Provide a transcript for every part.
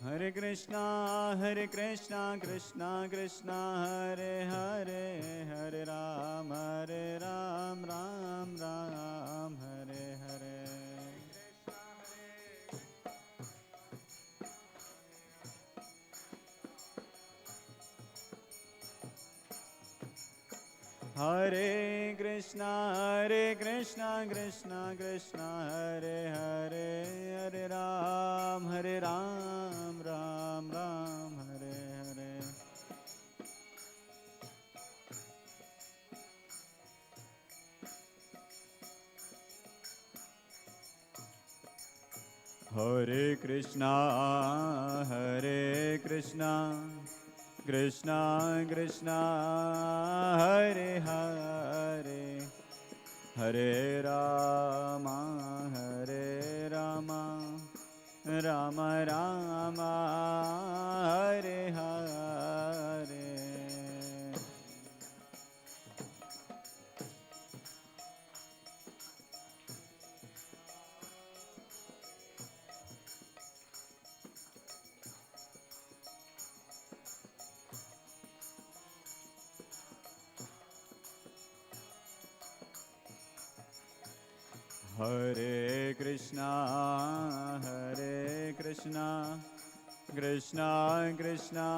Hare Krishna, Krishna Krishna, Hare Hare, Hare Ram, Ram Ram, Hare Hare. Hare Krishna, Krishna Krishna, Hare Hare, Hare Ram, Ram Ram, Hare Hare. Hare Krishna, Krishna Krishna, Hare Hare, Hare Rama, Rama Rama, Hare Hare. Hare Krishna, Krishna Krishna,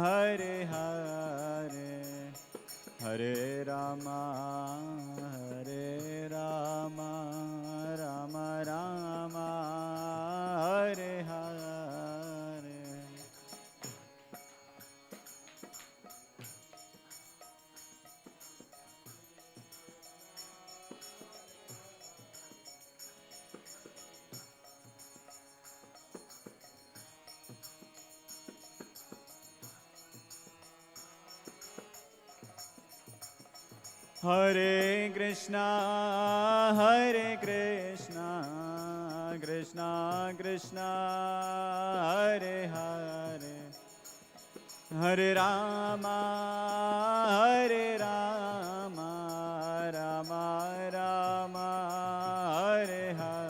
Hare Hare, Hare Rama, Rama Rama, Hare Hare. Hare Krishna, Krishna Krishna, Hare Hare, Hare Rama, Rama Rama, Hare Hare.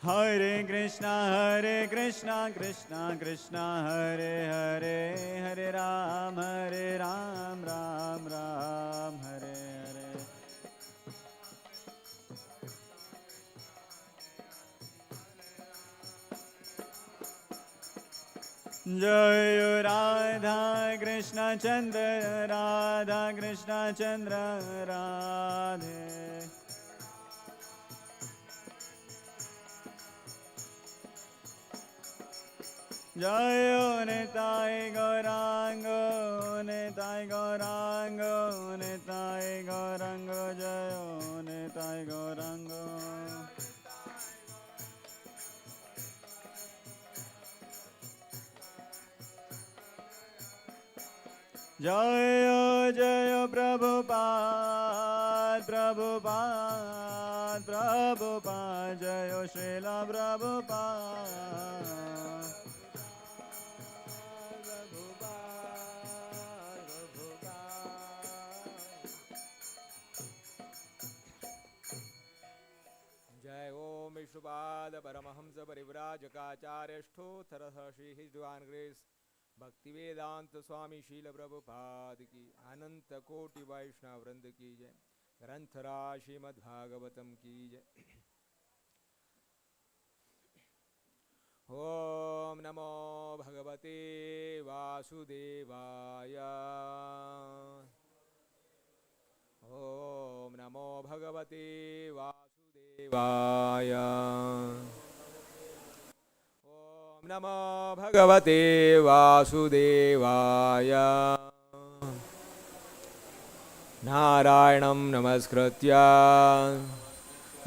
Hare Krishna, Krishna Krishna, Hare Hare, Hare Ram, Ram Ram, Hare Hare. Jai Radha Krishna Chandra, Radha Krishna Chandra, Radhe. Jayo Nitai Gaurango, Jayo Nitai Gaurango. Jayo Jayo Prabhupada, Jayo Srila Prabhupada. विष्णुपाद परमहंस परिव्राजकाचार्यष्ठो थरथ Shri his divine grace Bhaktivedanta स्वामी शील प्रभुपाद की अनंत कोटि वैष्णव वृंद की जय। ग्रंथराज श्रीमद् भागवतम की जय। ओम नमो भगवते वासुदेवाय। ओम नमो भगवते वासुदेवाय। ओम नमो भगवते वासुदेवाय। नारायणं नमस्कृत्य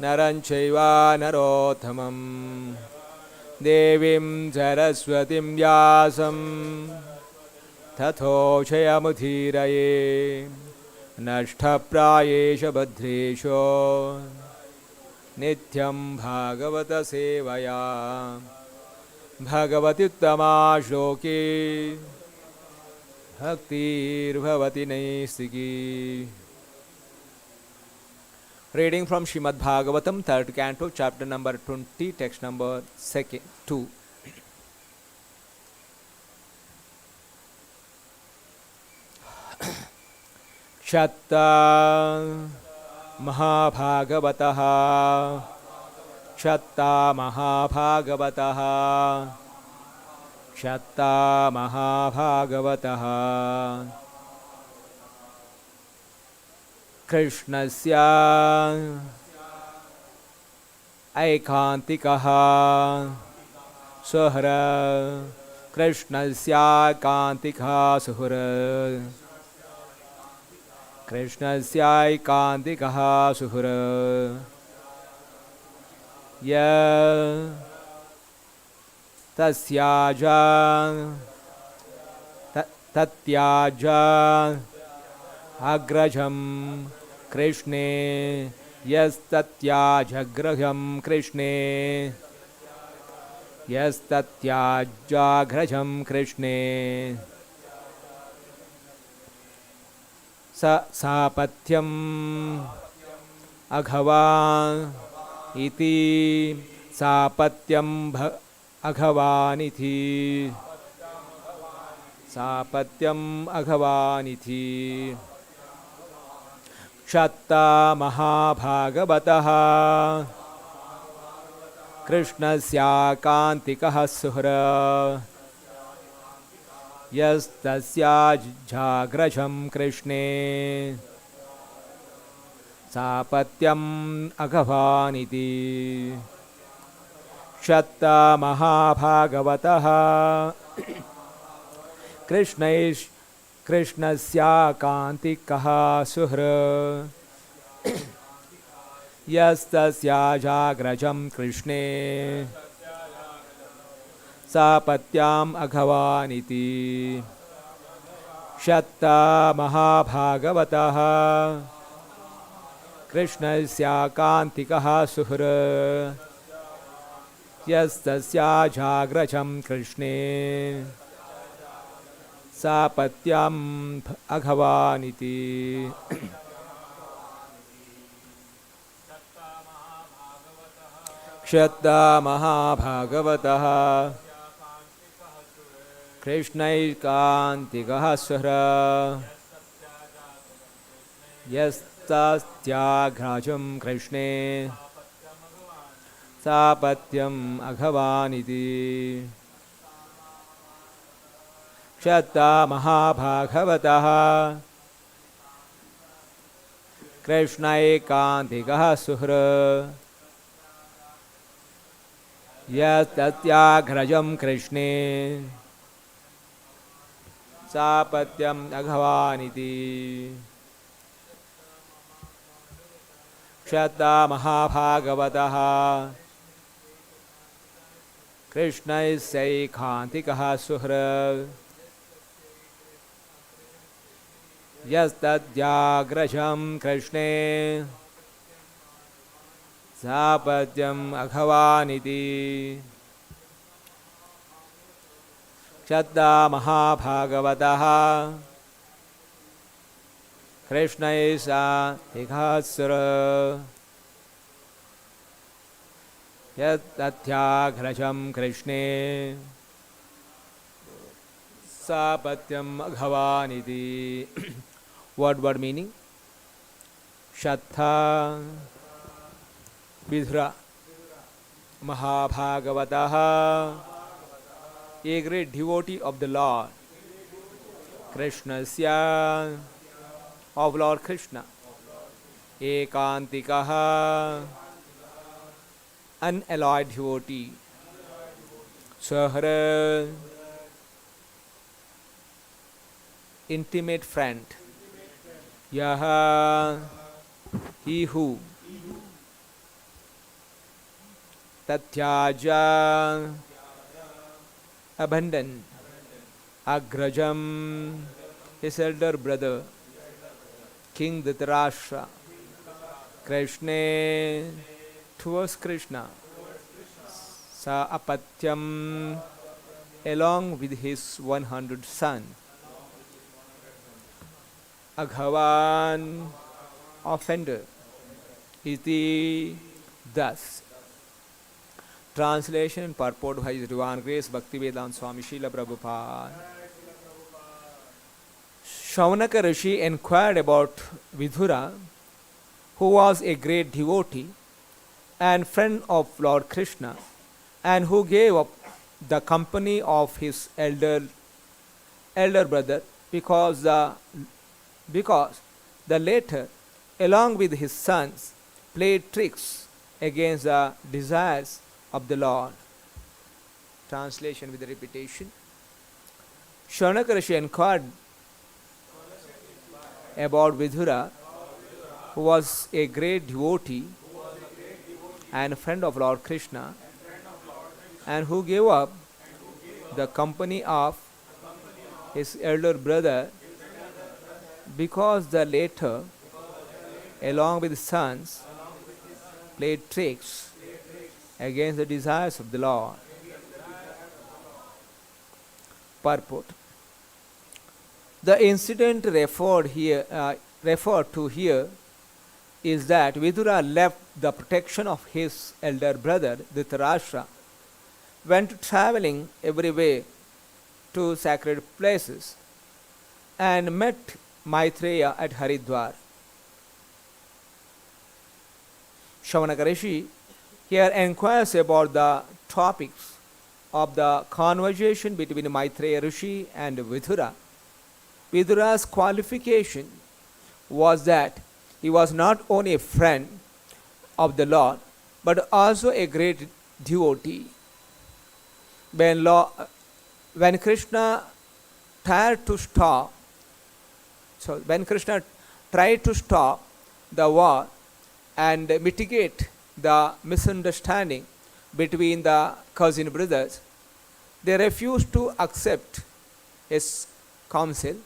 नरं चैव नरोत्तमं देवीं सरस्वतीं व्यासं ततो जयमुदीरये। नष्टप्रायेष भद्रेषु नित्यं भागवतसेवया भगवत्युत्तमा श्लोके भक्तिर्भवति नैष्टिकी. Reading from Srimad Bhagavatam, 3rd canto, chapter number 20, text number 2. Chatta Mahabhagavataha Chatta Mahabhagavataha Chatta Mahabhagavataha Krishnasya Aikantikaha Suhra Krishnasya Aikantikaha Suhra Krishnasya Aikantikaha Suhra Ya Tasyaja Tatyaja Agrajam Krishne Yastatyajagraham Krishne Yastatyajagrajam Krishne Sapatyam Aghavan Iti Sapatyam Aghavan Iti Sapatyam Aghavan Iti Chatta Mahabhagavataha Krishnasya Kantikaha Suhra Yastasya Jagrajam Krishne Sapatyam Aghavaniti Chatta Mahabhagavataha Krishnasya Kantikaha Suhra Yastasya Jagrajam Krishne Sapatyam Aghavaniti Chatta Mahabhagavataha Krishnasya Kantikaha Suhra Yastasya Jagrajam Krishne Sapatyam Aghavaniti Chatta Mahabhagavataha Krishnaikantikah Suhra Yastasyagrajam Krishne Sapatyam Aghavaniti Chatta Mahabhagavataha Krishnaikantikah Suhra Yastasyagrajam Krishne Sapatyam Aghavaniti Chatta Mahabhagavataha Krishnaikantikah Suhra Yastasyagrajam Krishne Sapatyam Aghavaniti Chatta Mahabhagavataha Krishnaikantikah Suhra Yastasyagrajam Krishne Sapatyam Aghavaniti. Word meaning. Shattha Vidhra Mahabhagavataha, a great devotee of the Lord, Krishnasya, of Lord Krishna, Ekantikaha, unalloyed devotee, Sahara, intimate friend, Yaha, he who, Tatyaja, abandon, Agrajam, his elder brother, King Dhritarashtra, Krishna towards Krishna, Sa Apatyam, along with his 100 sons, Aghavan, offender, iti thus. Translation and purport by His Divine Grace Bhaktivedanta Swami Srila Prabhupada. Shaunaka Rishi inquired about Vidura, who was a great devotee and friend of Lord Krishna, and who gave up the company of his elder brother because the latter, along with his sons, played tricks against the desires of the Lord. Translation with the repetition. Shaunaka Rishi inquired about Vidura, who was a great devotee and friend of Lord Krishna, and who gave up the company of his elder brother because the latter, along with his sons, played tricks against the desires of the Lord. Purport. The incident referred to here is that Vidura left the protection of his elder brother Dhritarashtra, went traveling everywhere to sacred places, and met Maitreya at Haridwar. Shaunaka Rishi here inquires about the topics of the conversation between Maitreya Rishi and Vidura. Vidura's qualification was that he was not only a friend of the Lord but also a great devotee. When Krishna tried to stop the war and mitigate the misunderstanding between the cousin brothers, they refused to accept his counsel.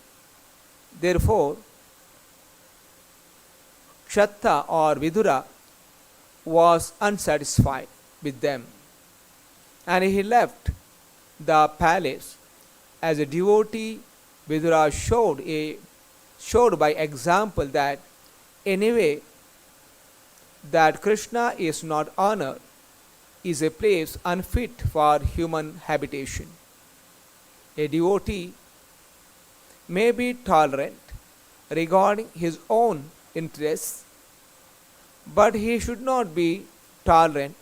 Therefore, Kshatta or Vidura was unsatisfied with them, and he left the palace. As a devotee, Vidura showed by example that anyway that Krishna is not honored is a place unfit for human habitation. A devotee may be tolerant regarding his own interests, but he should not be tolerant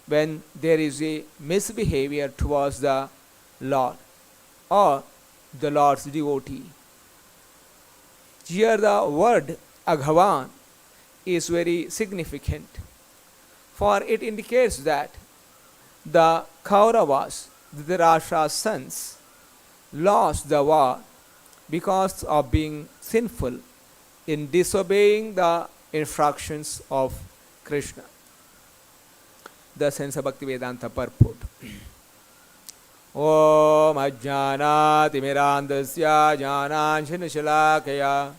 when there is a misbehavior towards the Lord or the Lord's devotee. Here the word Aghavan is very significant, for it indicates that the Kauravas, Dhritarashtra's sons, lost the war because of being sinful in disobeying the instructions of Krishna. The sense of Bhaktivedanta purport. Om Ajnanati Mirandasya Jnananjana Shalakaya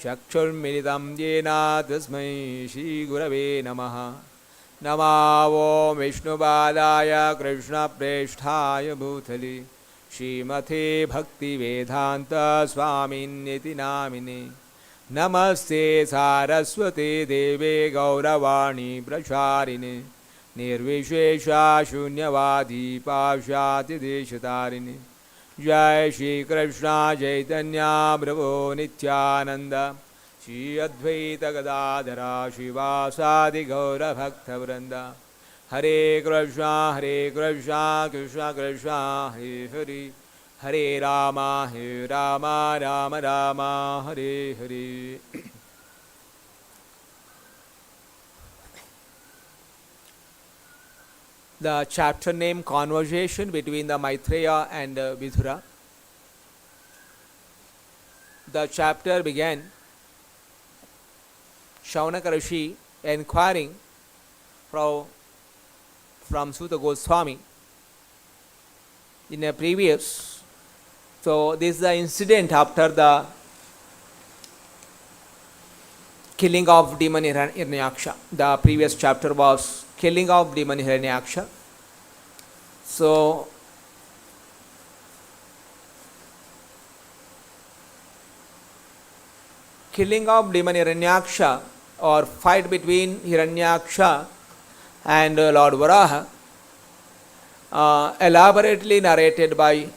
Chakshurmilitam Yena Tasmai Shri Gurave Namaha. Namo Vishnupadaya Krishna Preshthaya Bhutali Srimate Bhaktivedanta Swaminiti Namine. Namaste Saraswate Deve Gauravani Pracharine Nirvishesha Shunyavadi Pashati Deshatarine. Jai Shri Krishna Chaitanya Prabhu Nityananda Shri Advaita Gadadhara Shivasadi Gaura Bhakta Vranda. Hare Krishna Krishna Krishna Hare Hare. Hare Rama Rama Rama Hare Hare. The chapter name Conversation between the Maitreya and Vidura. The chapter began Shaunaka Rishi inquiring from Suta Goswami in a previous. So this is the incident after the killing of demon Hiranyaksha. The previous chapter was killing of demon Hiranyaksha. So, killing of demon Hiranyaksha, or fight between Hiranyaksha and Lord Varaha, elaborately narrated by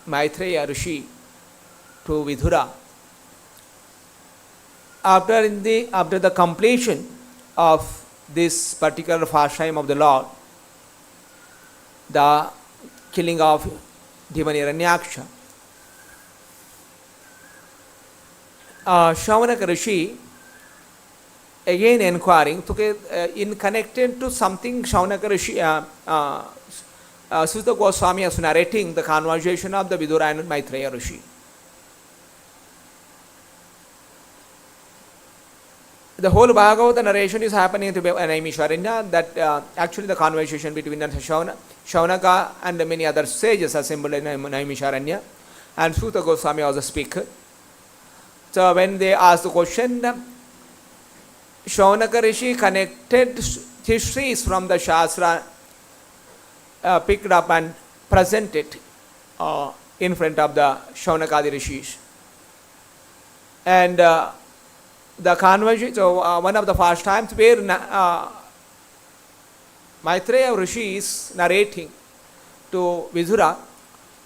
Maitreya Rishi to Vidura. After the completion of this particular pastime of the Lord, the killing of demon Hiranyaksha, Shaunaka Rishi again inquiring, in connected to something Shaunaka Rishi, Sutta Goswami is narrating the conversation of the Vidura and Maitreya Rishi. The whole Bhagavata narration is happening to Naimisharanya, that actually the conversation between Shaunaka and many other sages assembled in Naimisharanya, and Sutta Goswami was a speaker. So when they asked the question, Shaunaka Rishi connected histories from the Shastra, picked up and presented in front of the Shaunakadi Rishis. And the conversation, so one of the first times where Maitreya Rishi is narrating to Vidura,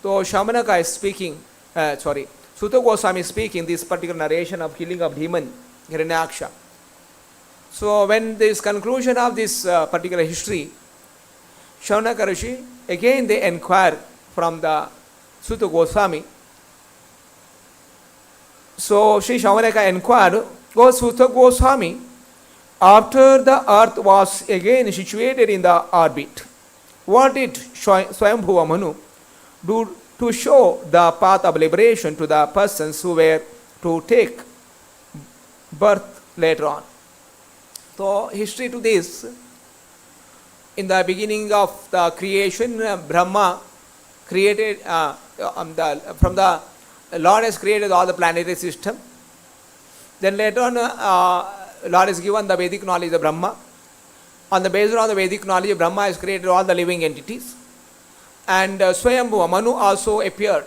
so Shaunaka is speaking, Sutta Goswami is speaking this particular narration of killing of demon Hiranyaksha. So when there is conclusion of this particular history, Shaunaka Rishi, again they inquire from the Sutta Goswami. So Sri Shaunaka inquired, O Sutta Goswami, after the earth was again situated in the orbit, what did Swayambhuva Manu do to show the path of liberation to the persons who were to take birth later on? So history to this, in the beginning of the creation, Brahma created, from the Lord has created all the planetary system. Then later on, Lord has given the Vedic knowledge of Brahma. On the basis of the Vedic knowledge, Brahma has created all the living entities. And Swayambhuva Manu also appeared.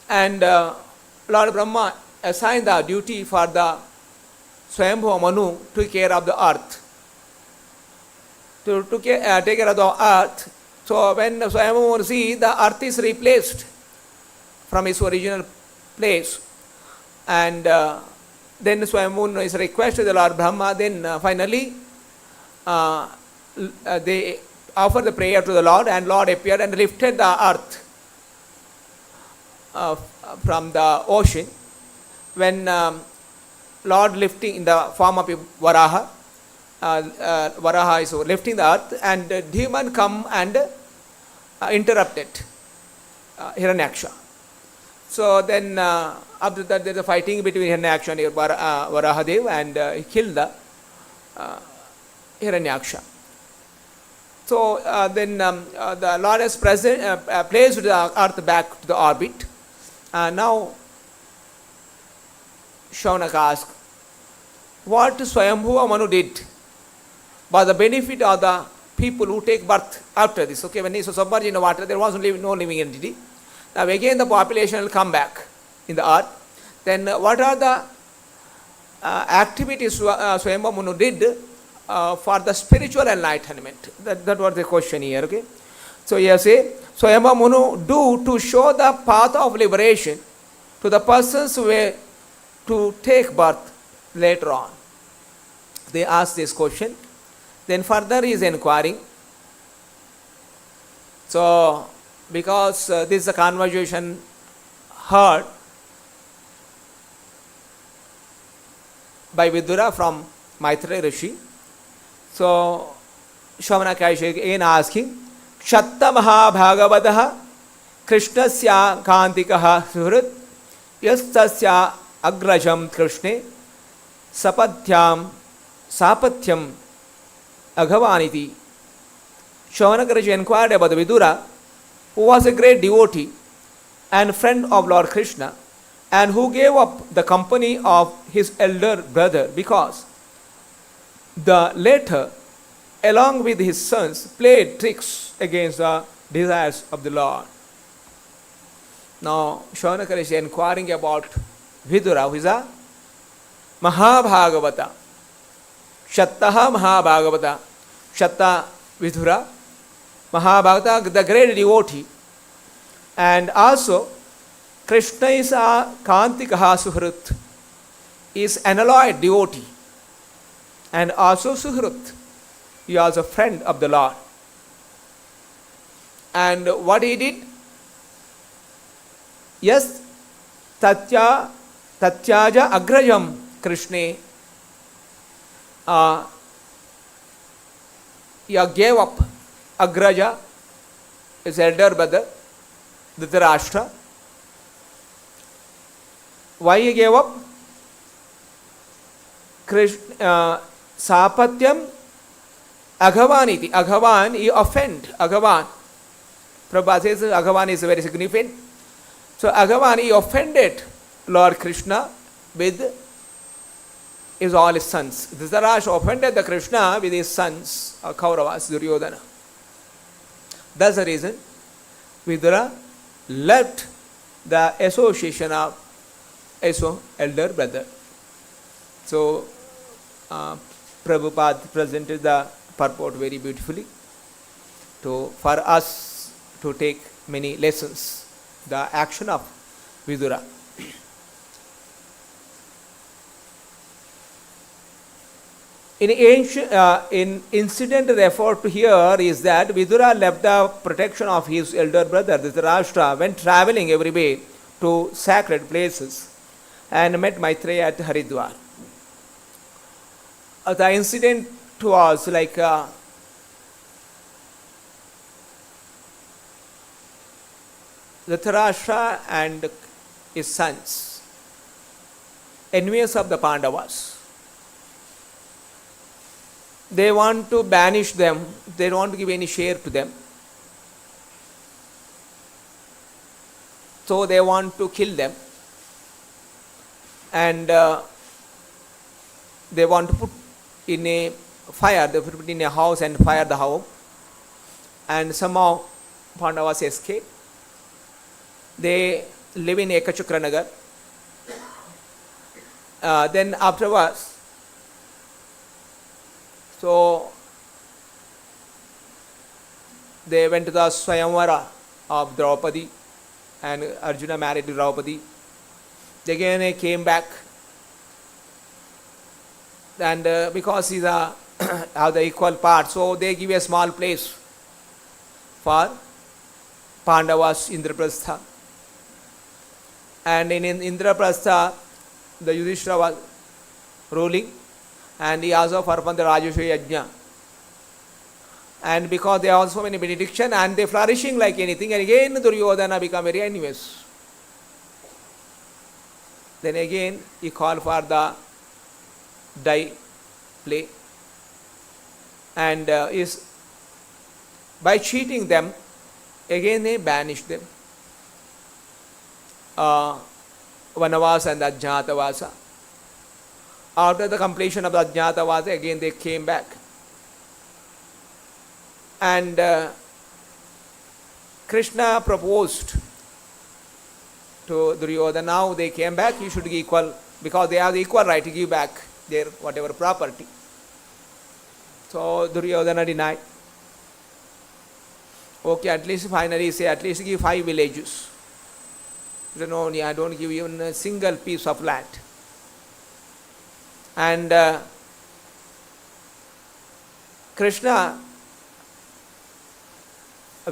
And Lord Brahma assigned the duty for the Swayambhuva Manu to take care of the earth. To take care of the earth. So when Swayambhuva Manu sees the earth is replaced from its original place, and then Swayambhuva Manu is requested the Lord Brahma, then finally they offered the prayer to the Lord, and Lord appeared and lifted the earth from the ocean. When Lord lifting in the form of a Varaha, Varaha is lifting the earth, and demon come and interrupted Hiranyaksha. So then after that there is a fighting between Hiranyaksha and Varahadev, and he killed the Hiranyaksha. So then the Lord has placed the earth back to the orbit. Now Shaunaka asked, what Swayambhuva Manu did for the benefit of the people who take birth after this. Okay, when he was submerged in the water, there was no living entity. Now again the population will come back in the earth. Then what are the activities Swayambhuva Manu did for the spiritual enlightenment? That was the question here. Okay, so here say, Swayambhuva Manu do to show the path of liberation to the persons who were to take birth later on. They ask this question. Then further he is inquiring. So because this is a conversation heard by Vidura from Maitreya Rishi. So Shaunaka is again asking, Shatta Maha Bhagavataha Krishnasya Kantikaha Suhrit Yastasya Agrajam Krishne Sapatyam Sapatyam Aghavaniti. Shaunaka Rishi inquired about the Vidura, who was a great devotee and friend of Lord Krishna, and who gave up the company of his elder brother, because the latter, along with his sons, played tricks against the desires of the Lord. Now, Shaunakar is inquiring about Vidura, who is a Mahabhagavata. Shattaha Mahabhagavata. Shatta Vidura, Mahabhagavata, the great devotee. And also, Krishna is a Kantikaha Suhrut, is analoid devotee. And also Suhrut, he was a friend of the Lord. And what he did? Yes, Tatyaja Agrajam Krishna. He gave up Agraja, his elder brother, Dhritarashtra. Why he gave up? Sapatyam Aghavaniti. Aghavan, he offend Aghavan. Prabhupada says Aghavan is very significant. So Aghavan, he offended Lord Krishna with all his sons. Dhritarashtra offended the Krishna with his sons, Kauravas, Duryodhana. That's the reason Vidura left the association of his elder brother. So Prabhupada presented the purport very beautifully for us to take many lessons. The action of Vidura. In incident referred to here is that Vidura left the protection of his elder brother Dhritarashtra, went traveling every way to sacred places and met Maitreya at Haridwar. The incident was like Dhritarashtra and his sons, enemies of the Pandavas. They want to banish them, they don't want to give any share to them. So they want to kill them. And they want to put in a fire, they put it in a house and fire the house. And somehow Pandavas escape. They live in Ekachakranagar. Then afterwards, so they went to the Swayamvara of Draupadi, and Arjuna married Draupadi. They again came back, and because he's have the equal part, so they give a small place for Pandavas Indraprastha. And in Indraprastha, the Yudhishthira was ruling, and he also performed the Rajasuya Yajna. And because they have so many benediction and they flourishing like anything, and again Duryodhana become very enemies. Then again he called for the die play, and is by cheating them, again they banished them. Vanavasa and Ajnatavasa. After the completion of the Ajnatavasa, again they came back. And Krishna proposed to Duryodhana, now they came back, you should give equal, because they have the equal right to give back their whatever property. So Duryodhana denied. Okay, at least finally say, at least give 5 villages. He said, no, I don't give even a single piece of land. And Krishna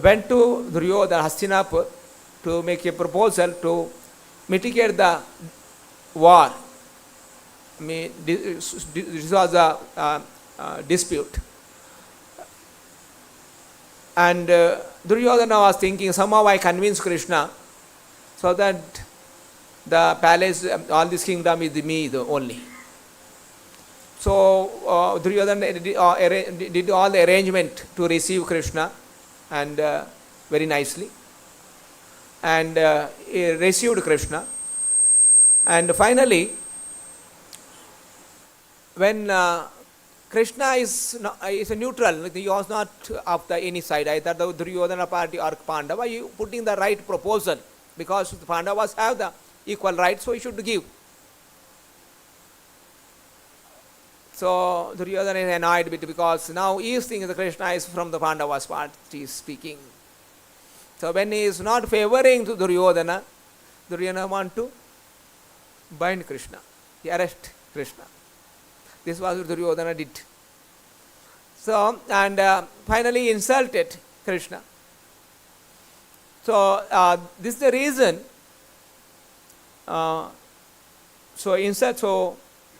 went to Duryodhana, Hastinapur, to make a proposal to mitigate the war. I mean, this was a dispute. And Duryodhana was thinking, somehow I convince Krishna so that the palace, all this kingdom is me only. So Duryodhana did all the arrangement to receive Krishna, and very nicely. And he received Krishna. And finally, when Krishna is a neutral, he was not of the any side, either the Duryodhana party or Pandava. You putting the right proposal, because the Pandavas have the equal right, so he should give. So Duryodhana is annoyed with, because now he is thinking that Krishna is from the Pandavas party speaking. So when he is not favoring to Duryodhana, Duryodhana want to bind Krishna, he arrest Krishna. This was what Duryodhana did. So, and finally insulted Krishna. So this is the reason. So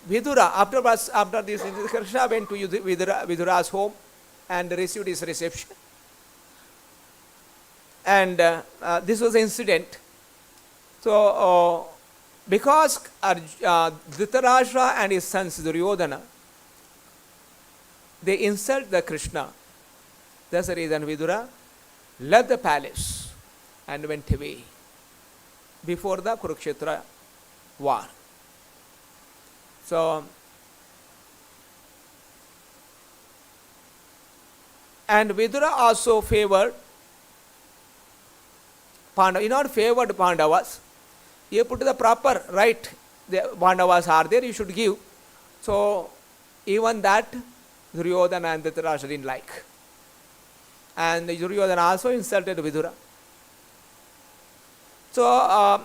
Vidura, after this, Krishna went to Vidura's home and received his reception. And this was the incident. So because Dhritarashtra and his sons Duryodhana, they insult the Krishna. That's the reason Vidura left the palace and went away before the Kurukshetra war. So, and Vidura also favored Pandavas. He not favored Pandavas. He put the proper right. The Pandavas are there, you should give. So, even that Duryodhana and Dhritarashtra didn't like. And Duryodhana also insulted Vidura. So,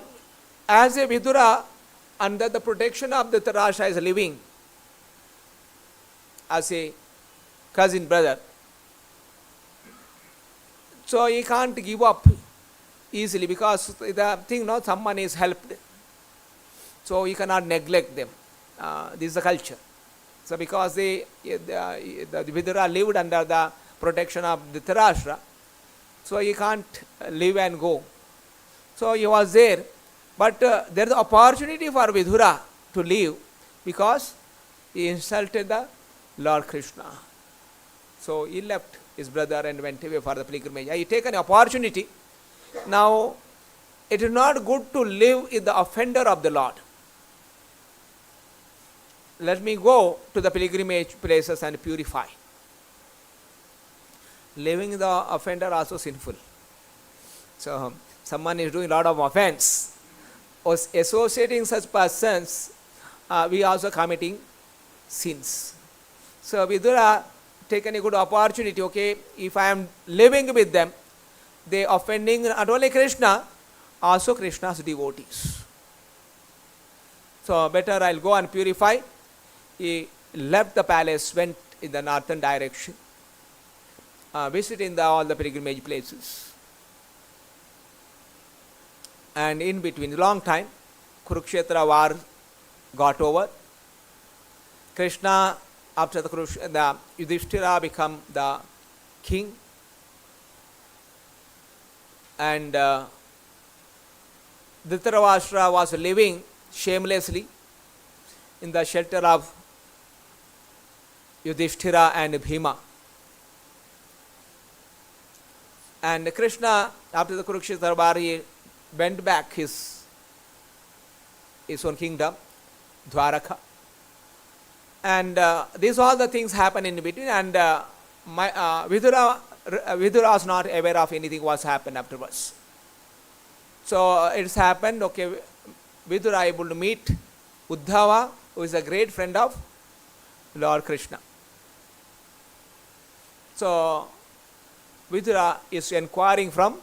as a Vidura, under the protection of Dhritarashtra is living as a cousin brother. So he can't give up easily, because the thing, no, someone is helped. So he cannot neglect them. This is the culture. So because the Vidura lived under the protection of Dhritarashtra, so he can't live and go. So he was there. But there is opportunity for Vidura to leave, because he insulted the Lord Krishna. So he left his brother and went away for the pilgrimage. He take an opportunity. Now, it is not good to live in the offender of the Lord. Let me go to the pilgrimage places and purify. Living in the offender also sinful. So someone is doing a lot of offense. Associating such persons, we also committing sins. So Vidura taken a good opportunity. Okay, if I am living with them, they offending not only Krishna, also Krishna's devotees. So better I'll go and purify. He left the palace, went in the northern direction, visiting all the pilgrimage places. And in between, long time, Kurukshetra war got over. Krishna, after the Yudhishthira become the king. And Dhritarashtra was living shamelessly in the shelter of Yudhishthira and Bhima. And Krishna, after the Kurukshetra war, he went back his own kingdom, Dwaraka. And these all the things happen in between, and Vidura was not aware of anything was happened afterwards. So it's happened, okay, Vidura able to meet Uddhava, who is a great friend of Lord Krishna. So Vidura is inquiring from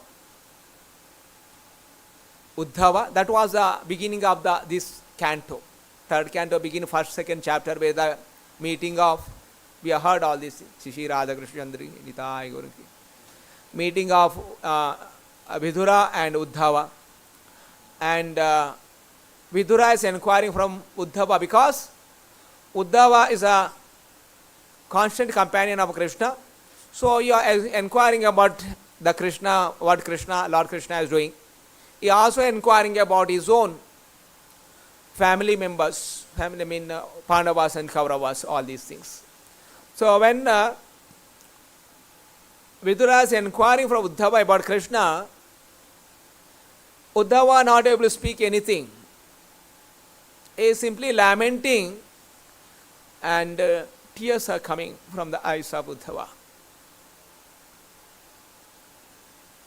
Uddhava. That was the beginning of this canto. Third canto begin first, second chapter, where the meeting of, we have heard all this, Shishi Radha Krishna Chandri, Nitai Goranki. Meeting of Vidura and Uddhava. And Vidura is inquiring from Uddhava, because Uddhava is a constant companion of Krishna. So you are inquiring about the Krishna, what Lord Krishna is doing. He also inquiring about his own family members, Pandavas and Kauravas, all these things. So when Vidura is inquiring from Uddhava about Krishna, Uddhava not able to speak anything. is simply lamenting, and tears are coming from the eyes of Uddhava.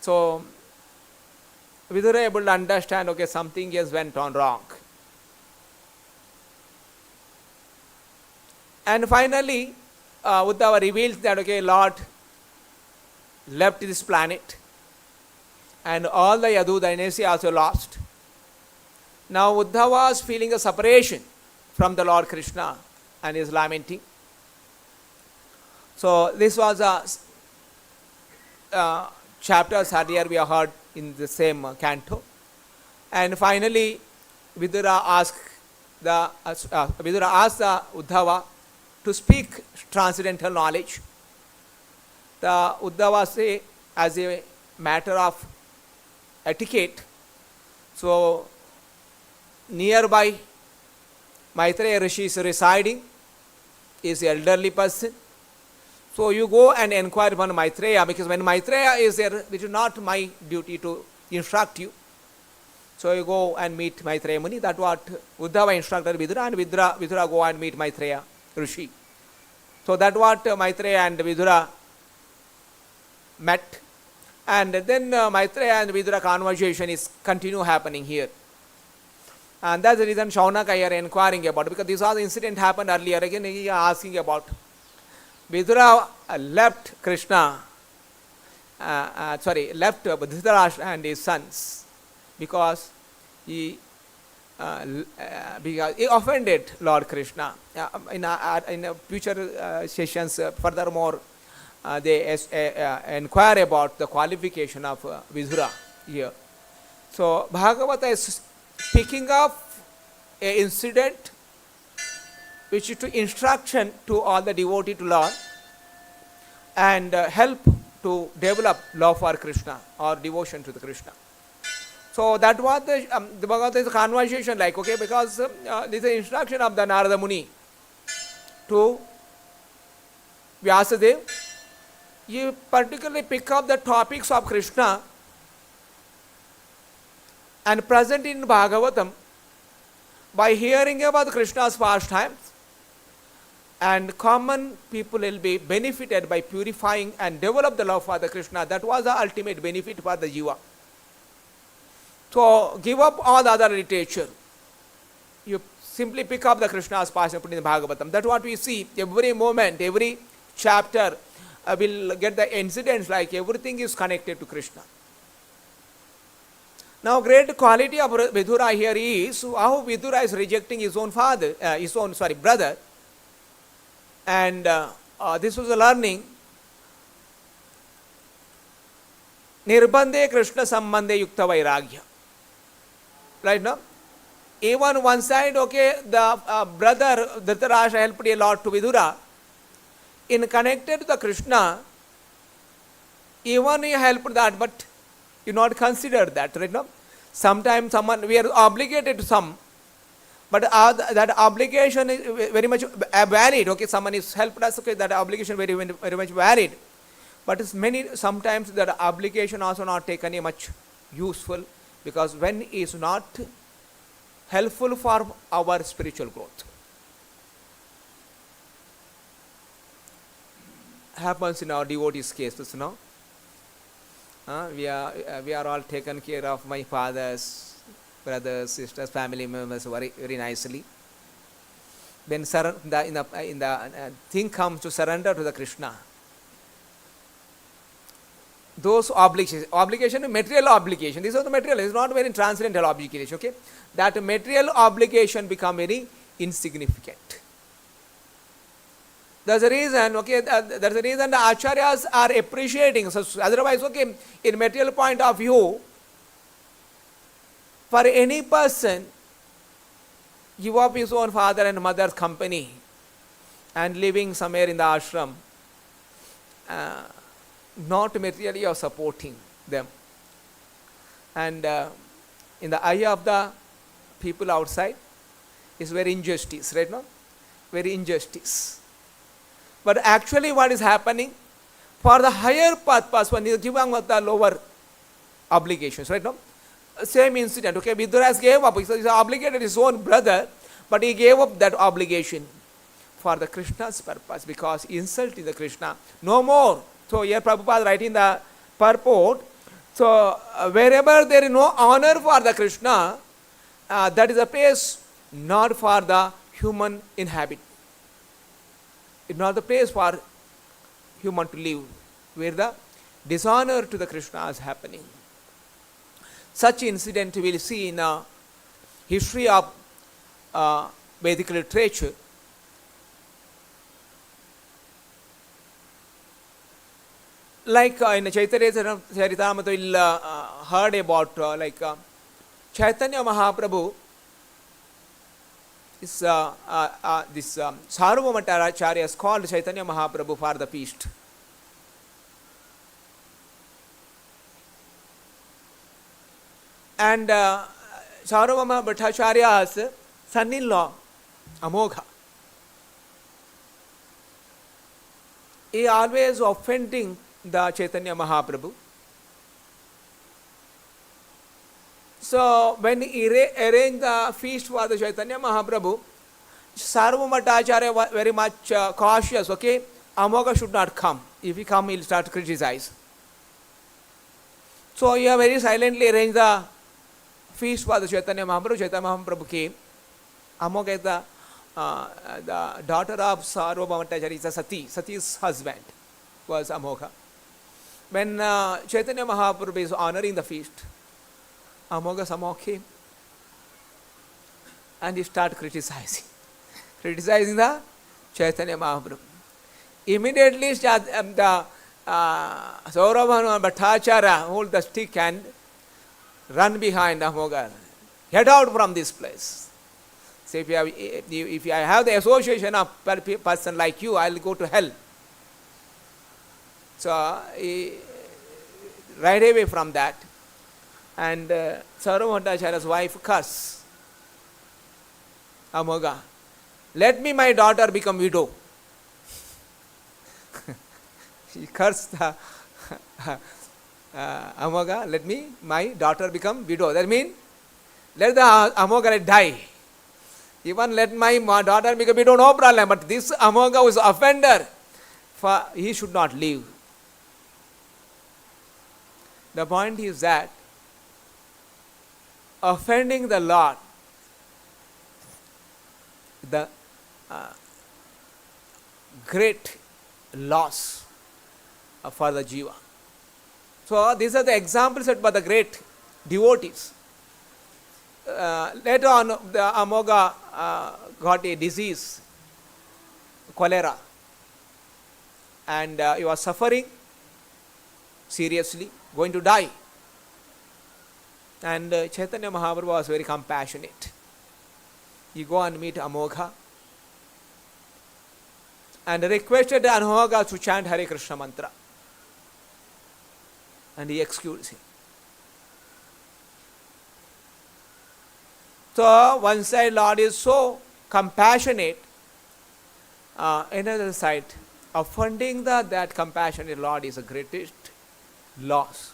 So Vidura able to understand, okay, something has went on wrong. And finally, Uddhava reveals that, okay, Lord left this planet, and all the Yadu dynasty also lost. Now Uddhava was feeling a separation from the Lord Krishna and is lamenting. So this was a chapters earlier we have heard in the same canto. And finally, Vidura asked the Uddhava to speak transcendental knowledge. The Uddhava say, as a matter of etiquette, so nearby Maitreya Rishi is residing, is an elderly person. So you go and inquire upon Maitreya, because when Maitreya is there, it is not my duty to instruct you. So you go and meet Maitreya Muni. That's what Uddhava instructed Vidura, and Vidura go and meet Maitreya Rishi. So that's what Maitreya and Vidura met. And then Maitreya and Vidura conversation is continue happening here. And that's the reason Shaunaka here inquiring about, because this was incident happened earlier. Again he is asking about Vidura left Krishna, left Dhritarashtra and his sons because he offended Lord Krishna. In future sessions, furthermore, they inquire about the qualification of Vidura here. So Bhagavata is picking up an incident which is to instruction to all the devotee to learn and help to develop love for Krishna or devotion to the Krishna. So that was the Bhagavata is a conversation like, okay, because this is the instruction of the Narada Muni to Vyasadeva. You particularly pick up the topics of Krishna and present in Bhagavatam by hearing about Krishna's pastimes, and common people will be benefited by purifying and develop the love for the Krishna. That was the ultimate benefit for the jiva. So give up all the other literature. You simply pick up the Krishna's pastime, put in the Bhagavatam. That's what we see. Every moment, every chapter will get the incidents like everything is connected to Krishna. Now great quality of Vidura here is how Vidura is rejecting his own father, brother. And this was a learning. Nirbandhe Krishna Sambandhe Yukta Vairagya. Right now? Even one side, okay, the brother Dhritarashtra helped a lot to Vidura. In connected to the Krishna, even he helped that, but you not consider that, right now? Sometimes we are obligated to some, but that obligation is very much valid. Okay, someone is helped us. Okay, that obligation very much valid. But it's sometimes that obligation also not taken much useful, because when it is not helpful for our spiritual growth. Happens in our devotees' cases now. We are all taken care of, my fathers, brothers, sisters, family members very, very nicely. Then in the thing comes to surrender to the Krishna. Those obligation, material obligation. This is the material. It's not very transcendental obligation. Okay, that material obligation become very insignificant. That's the reason. Okay, that's the reason the acharyas are appreciating. So otherwise, okay, in material point of view, for any person, give up his own father and mother's company and living somewhere in the ashram, not materially or supporting them. And in the eye of the people outside, is very injustice, right now? Very injustice. But actually what is happening, for the higher purpose, when he is giving the lower obligations, right now? Same incident, okay, Vidura gave up, he is obligated his own brother, but he gave up that obligation for the Krishna's purpose because he insulted the Krishna. No more. So here Prabhupada writing the purport. So wherever there is no honor for the Krishna, that is a place not for the human inhabit. It's not the place for human to live, where the dishonor to the Krishna is happening. Such incident we will see in history of Vedic literature. Like in Chaitanya Charitamrita, we'll heard about Chaitanya Mahaprabhu. This Sarvabhaumacharya is called Chaitanya Mahaprabhu for the feast. And Sarvabhaumacharya's son-in-law, Amogha, he always offending the Chaitanya Mahaprabhu. So when he arranged the feast for the Chaitanya Mahaprabhu, Sarvabhaumacharya was very much cautious. Okay, Amogha should not come. If he come, he'll start to criticize. So he very silently arranged the feast for the Chaitanya Mahaprabhu. Chaitanya Mahaprabhu came. Amogha is the daughter of Sarvabhaumacharya, Sati. Sati's husband was Amogha. When Chaitanya Mahaprabhu is honoring the feast, Amogha somehow came and he started criticizing the Chaitanya Mahaprabhu. Immediately the Saurabha Bhattacharya hold the stick and run behind Amogha. Get out from this place. So if I have the association of person like you, I will go to hell. So he right away from that. And Sarvabhaumacharya's wife cursed Amogha. Let me my daughter become widow. She cursed Amogha. Let me my daughter become widow. That means let the Amogha die. Even let my daughter become widow, no problem. But this Amogha was offender. For he should not live. The point is that offending the Lord, the great loss for the jiva. So these are the examples set by the great devotees. Later on, the Amogha got a disease, cholera, and he was suffering seriously, going to die. And Chaitanya Mahaprabhu was very compassionate. He go and meet Amogha and requested Amogha to chant Hare Krishna mantra. And he excused him. So one side Lord is so compassionate, another side offending that compassionate Lord is the greatest loss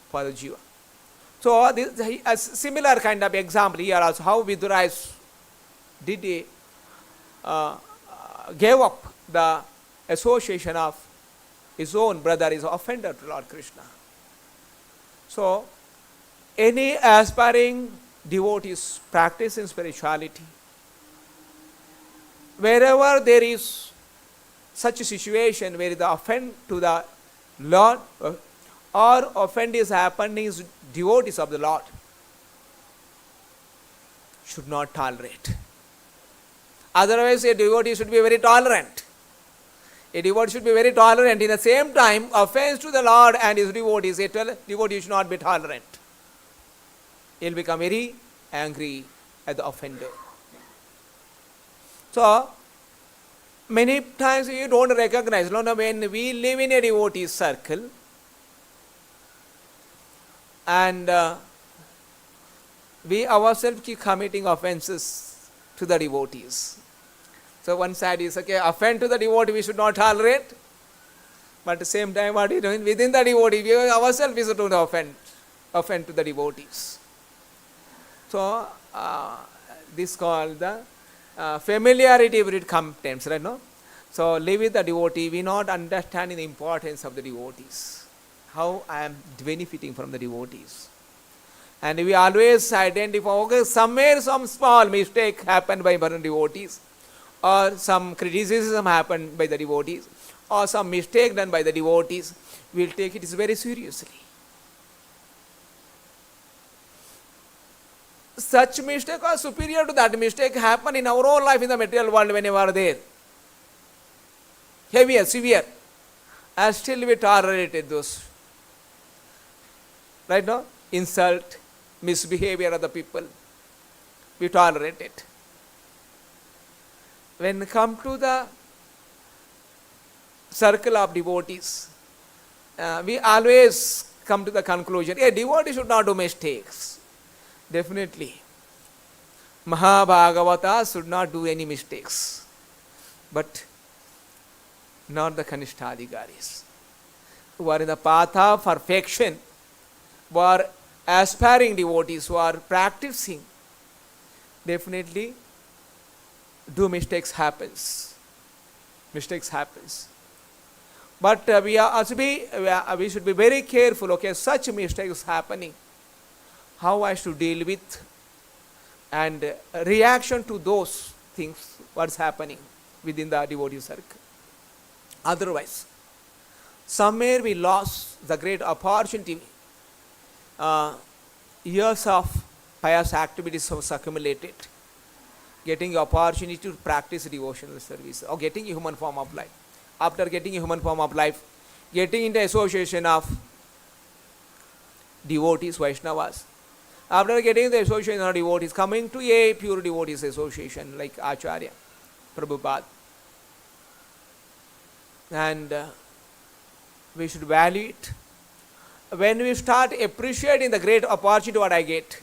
for the jiva. So this a similar kind of example here also, how Vidura did gave up the association of his own brother, is offender to Lord Krishna. So any aspiring devotees practice in spirituality, wherever there is such a situation where the offend to the Lord or offend is happening, is devotees of the Lord should not tolerate. Otherwise, a devotee should be very tolerant. A devotee should be very tolerant. In the same time, offense to the Lord and his devotees, a devotee should not be tolerant. He will become very angry at the offender. So, many times you don't recognize, when we live in a devotee circle and we ourselves keep committing offenses to the devotees. So one side is, okay, offend to the devotee we should not tolerate, but at the same time what are you doing? Within the devotee, we ourselves should not offend to the devotees. So this called the familiarity with contents, right? No, so live with the devotee. We not understanding the importance of the devotees, how I am benefiting from the devotees, and we always identify. Okay, somewhere some small mistake happened by devotees, or some criticism happened by the devotees, or some mistake done by the devotees. We'll take it very seriously. Such mistake or superior to that mistake happen in our own life in the material world when we are there. Heavier, severe. And still we tolerated those. Right now? Insult, misbehavior of the people. We tolerate it. When we come to the circle of devotees, we always come to the conclusion, a devotee should not do mistakes. Definitely. Mahabhagavata should not do any mistakes. But not the Kanishtadhikaris, who are in the path of perfection, who are aspiring devotees, who are practicing. Definitely do mistakes happens. Mistakes happens. But we should be very careful, okay, such mistakes happening, how I should deal with, and reaction to those things, what's happening within the devotee circle. Otherwise, somewhere we lost the great opportunity. Years of pious activities was accumulated, getting opportunity to practice devotional service, or getting a human form of life. After getting a human form of life, getting into association of devotees, Vaishnavas. After getting the association of devotees, coming to a pure devotees association like Acharya, Prabhupada. And we should value it. When we start appreciating the great opportunity what I get,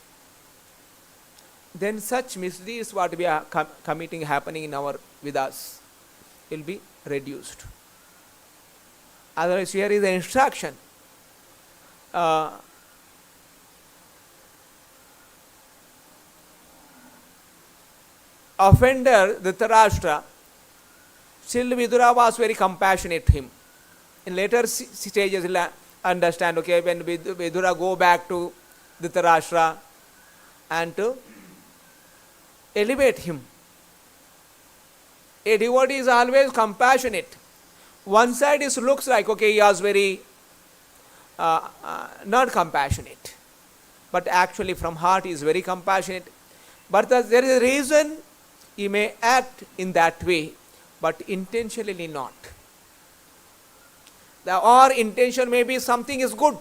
then such misdeeds what we are committing happening in our with us will be reduced. Otherwise, here is the instruction. Offender Dhritarashtra, still Vidura was very compassionate to him. In later stages, he'll understand, okay, when Vidura go back to Dhritarashtra and to elevate him. A devotee is always compassionate. One side is looks like, okay, he was very not compassionate, but actually from heart he is very compassionate. But there is a reason he may act in that way, but intentionally not. Or intention may be something is good,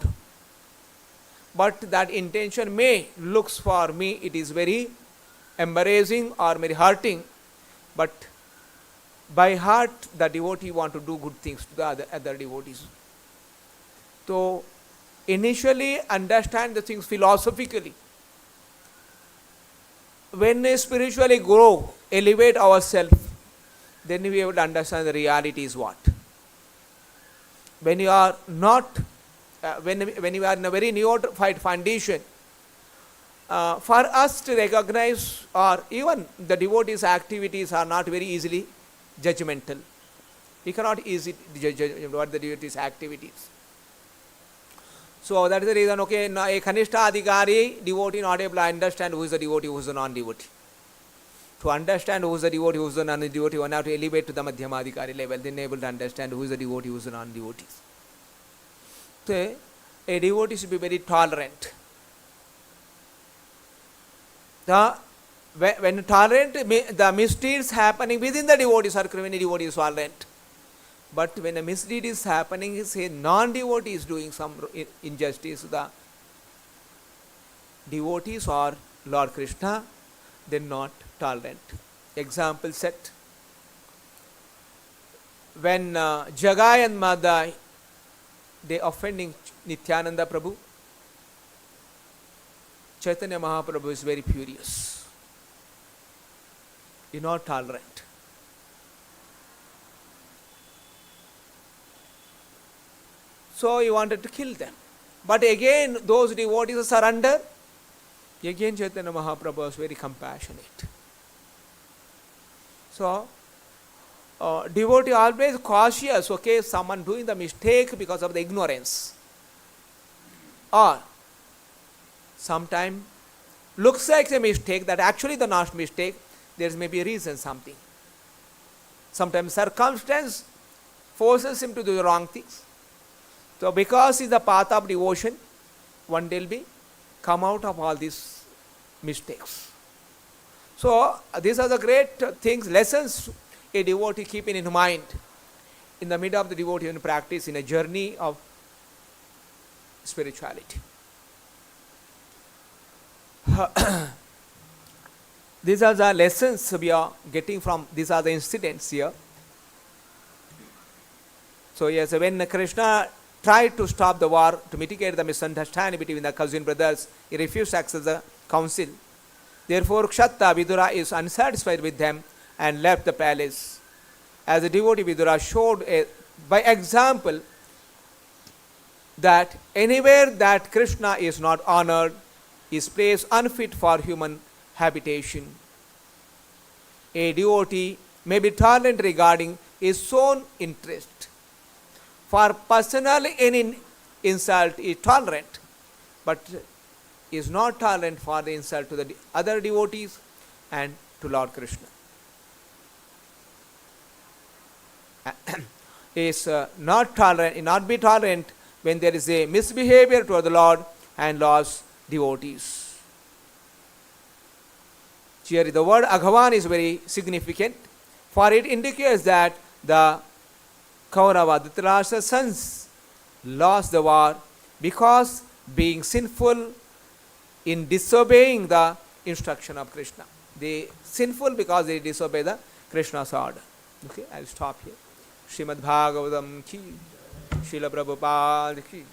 but that intention may looks for me it is very embarrassing or very hurting, but by heart the devotee want to do good things to the other devotees. So initially understand the things philosophically. When we spiritually grow, elevate ourselves, then we would understand the reality is what. When you are not, when you are in a very neophyte condition, for us to recognize, or even the devotees' activities are not very easily judgmental. We cannot easily judge what the devotees' activities. So that is the reason, okay, a Kanishta Adhikari, devotee not able to understand who is the devotee, who is the non-devotee. To understand who is the devotee, who is the non-devotee, one have to elevate to the Madhyama Adhikari level, then able to understand who is the devotee, who is the non-devotee. So a devotee should be very tolerant. When tolerant, the misdeeds happening within the devotee circle, when a devotee is tolerant. But when a misdeed is happening, say non-devotee is doing some injustice to the devotees or Lord Krishna, then not tolerant. Example set. When Jagai and Madai, they offending Nityananda Prabhu, Chaitanya Mahaprabhu is very furious. He is not tolerant. So he wanted to kill them. But again, those devotees surrender. Again, Chaitanya Mahaprabhu was very compassionate. So, devotee always cautious, okay, someone doing the mistake because of the ignorance. Or, sometime looks like a mistake that actually the not mistake, there may be a reason something. Sometimes circumstance forces him to do the wrong things. So because it's the path of devotion, one day will be come out of all these mistakes. So these are the great things, lessons a devotee keeping in mind in the middle of the devotee practice in a journey of spirituality. These are the lessons we are getting from, these are the incidents here. So yes, when Krishna tried to stop the war, to mitigate the misunderstanding between the cousin brothers, he refused to accept the council. Therefore, Kshatta Vidura is unsatisfied with them and left the palace. As the devotee Vidura showed by example that anywhere that Krishna is not honored, is place unfit for human habitation. A devotee may be tolerant regarding his own interest. For personal any insult is tolerant, but is not tolerant for the insult to the other devotees and to Lord Krishna. Is not tolerant, not be tolerant when there is a misbehavior toward the Lord and Lord's devotees. Here the word Aghavan is very significant, for it indicates that the Kaurava, Dhritarashtra's sons, lost the war because being sinful in disobeying the instruction of Krishna. They sinful because they disobey the Krishna's order. Okay, I'll stop here. Srimad Bhagavatam ki, Srila Prabhupada ki.